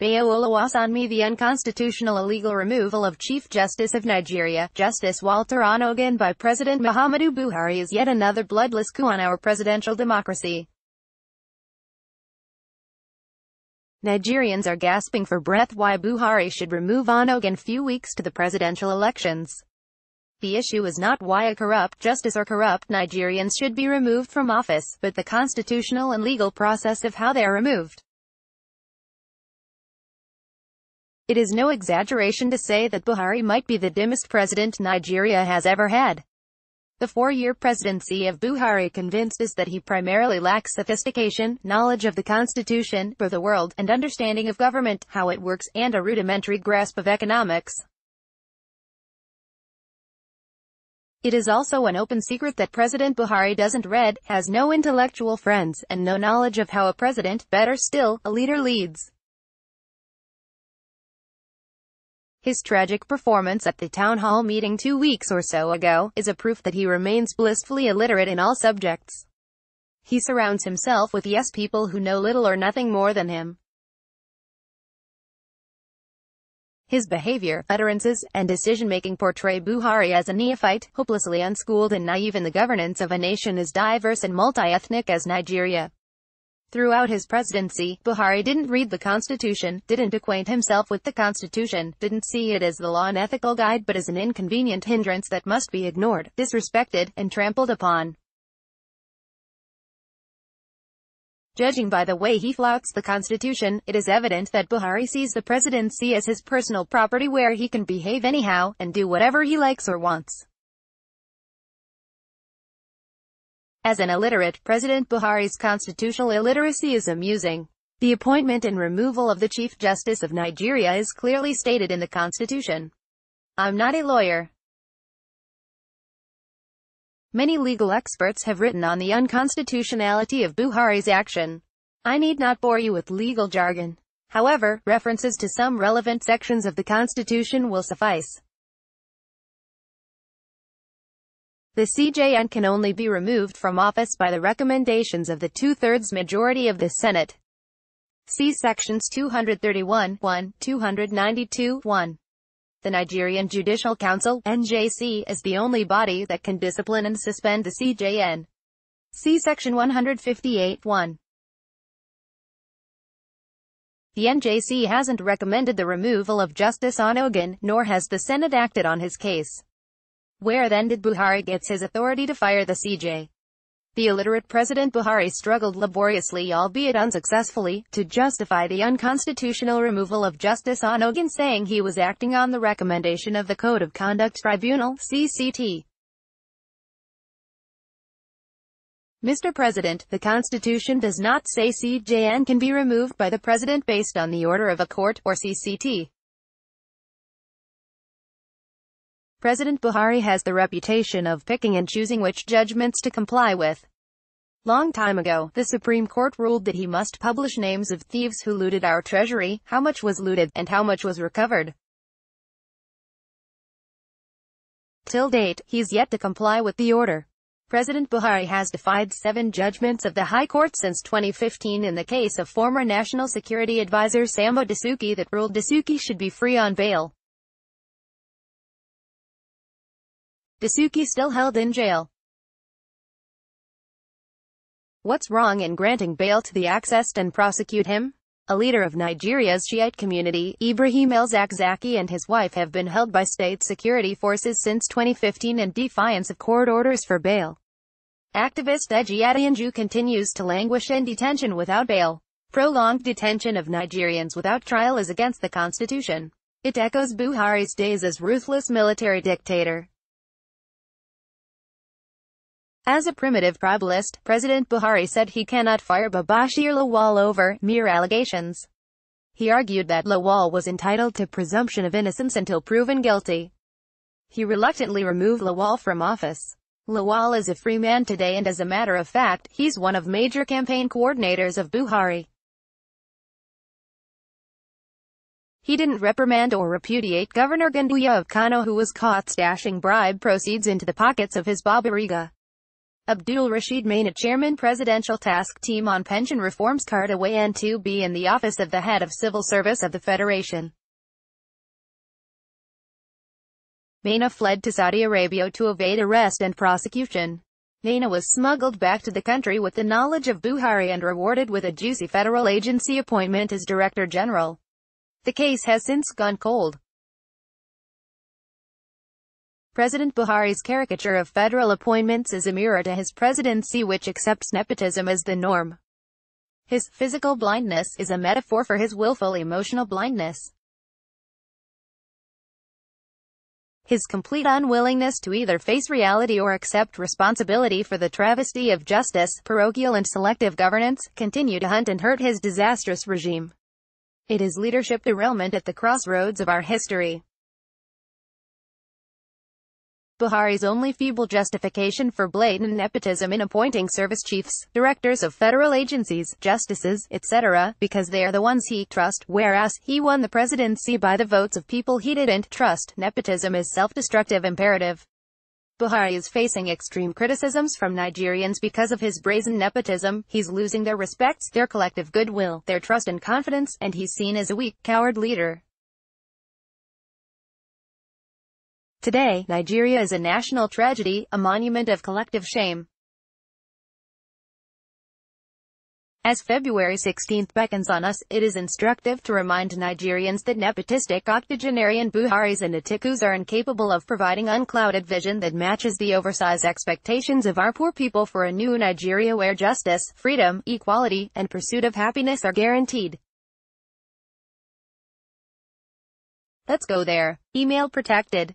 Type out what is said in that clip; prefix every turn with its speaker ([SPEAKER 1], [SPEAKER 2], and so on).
[SPEAKER 1] Bayo Oluwasanmi. The unconstitutional illegal removal of Chief Justice of Nigeria, Justice Walter Onnoghen, by President Muhammadu Buhari is yet another bloodless coup on our presidential democracy. Nigerians are gasping for breath why Buhari should remove Onnoghen few weeks to the presidential elections. The issue is not why a corrupt justice or corrupt Nigerians should be removed from office, but the constitutional and legal process of how they are removed. It is no exaggeration to say that Buhari might be the dimmest president Nigeria has ever had. The 4-year presidency of Buhari convinced us that he primarily lacks sophistication, knowledge of the constitution, of the world, and understanding of government, how it works, and a rudimentary grasp of economics. It is also an open secret that President Buhari doesn't read, has no intellectual friends, and no knowledge of how a president, better still, a leader leads. His tragic performance at the town hall meeting 2 weeks or so ago is a proof that he remains blissfully illiterate in all subjects. He surrounds himself with yes people who know little or nothing more than him. His behavior, utterances, and decision-making portray Buhari as a neophyte, hopelessly unschooled and naive in the governance of a nation as diverse and multi-ethnic as Nigeria. Throughout his presidency, Buhari didn't read the Constitution, didn't acquaint himself with the Constitution, didn't see it as the law and ethical guide but as an inconvenient hindrance that must be ignored, disrespected, and trampled upon. Judging by the way he flouts the Constitution, it is evident that Buhari sees the presidency as his personal property where he can behave anyhow, and do whatever he likes or wants. As an illiterate, President Buhari's constitutional illiteracy is amusing. The appointment and removal of the Chief Justice of Nigeria is clearly stated in the Constitution. I'm not a lawyer. Many legal experts have written on the unconstitutionality of Buhari's action. I need not bore you with legal jargon. However, references to some relevant sections of the Constitution will suffice. The CJN can only be removed from office by the recommendations of the 2/3 majority of the Senate. See sections 231(1), 292(1). The Nigerian Judicial Council, NJC, is the only body that can discipline and suspend the CJN. See section 158(1). The NJC hasn't recommended the removal of Justice Onnoghen, nor has the Senate acted on his case. Where then did Buhari get his authority to fire the CJ? The illiterate President Buhari struggled laboriously, albeit unsuccessfully, to justify the unconstitutional removal of Justice Onnoghen, saying he was acting on the recommendation of the Code of Conduct Tribunal, CCT. Mr. President, the Constitution does not say CJN can be removed by the President based on the order of a court, or CCT. President Buhari has the reputation of picking and choosing which judgments to comply with. Long time ago, the Supreme Court ruled that he must publish names of thieves who looted our treasury, how much was looted, and how much was recovered. Till date, he's yet to comply with the order. President Buhari has defied 7 judgments of the High Court since 2015 in the case of former National Security Advisor Sambo Dasuki that ruled Dasuki should be free on bail. Dasuki still held in jail. What's wrong in granting bail to the accessed and prosecute him? A leader of Nigeria's Shiite community, Ibrahim El-Zakzaki, and his wife have been held by state security forces since 2015 in defiance of court orders for bail. Activist Eji Adeyanju continues to languish in detention without bail. Prolonged detention of Nigerians without trial is against the Constitution. It echoes Buhari's days as ruthless military dictator. As a primitive tribalist, President Buhari said he cannot fire Babashir Lawal over mere allegations. He argued that Lawal was entitled to presumption of innocence until proven guilty. He reluctantly removed Lawal from office. Lawal is a free man today, and as a matter of fact, he's one of major campaign coordinators of Buhari. He didn't reprimand or repudiate Governor Ganduya of Kano, who was caught stashing bribe proceeds into the pockets of his Babariga. Abdul Rashid Maina, Chairman, Presidential Task Team on Pension Reforms, carried away N2B in the office of the Head of Civil Service of the Federation. Maina fled to Saudi Arabia to evade arrest and prosecution. Maina was smuggled back to the country with the knowledge of Buhari and rewarded with a juicy federal agency appointment as Director General. The case has since gone cold. President Buhari's caricature of federal appointments is a mirror to his presidency, which accepts nepotism as the norm. His physical blindness is a metaphor for his willful emotional blindness. His complete unwillingness to either face reality or accept responsibility for the travesty of justice, parochial and selective governance, continue to hunt and hurt his disastrous regime. It is leadership derailment at the crossroads of our history. Buhari's only feeble justification for blatant nepotism in appointing service chiefs, directors of federal agencies, justices, etc., because they are the ones he trusts, whereas he won the presidency by the votes of people he didn't trust. Nepotism is self-destructive imperative. Buhari is facing extreme criticisms from Nigerians because of his brazen nepotism. He's losing their respect, their collective goodwill, their trust and confidence, and he's seen as a weak, coward leader. Today, Nigeria is a national tragedy, a monument of collective shame. As February 16 beckons on us, it is instructive to remind Nigerians that nepotistic octogenarian Buharis and Atikus are incapable of providing unclouded vision that matches the oversized expectations of our poor people for a new Nigeria where justice, freedom, equality, and pursuit of happiness are guaranteed. Let's go there. Email protected.